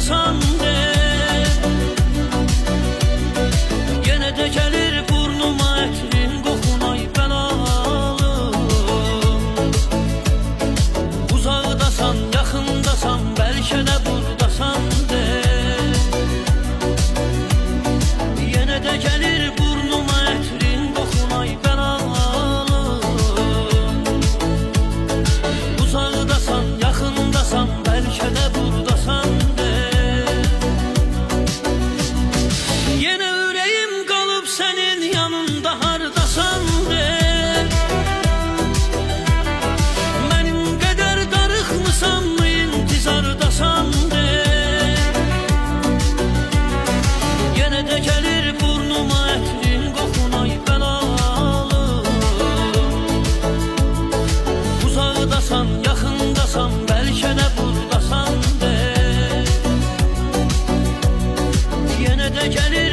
yaxındasan de. Yenə də gəlir burnuma ətrin qoxun ay bəlalım. Uzaqdasan, yaxındasan, bəlkə də burdasan de. Yenə də gəlir burnuma ətrin qoxun ay bəlalım. Uzaqdasan, yaxındasan, bəlkə də burdasan de. Yenə ürəyim qalıb sənin yanında hardasan de. Mənim qədər darıxmısan mı, intizardasan de. Yenə də gəlir burnuma ətrin qoxun ay bəlalım. Uzaqdasan, yaxındasan, bəlkə də burdasan de. Yenə də gəlir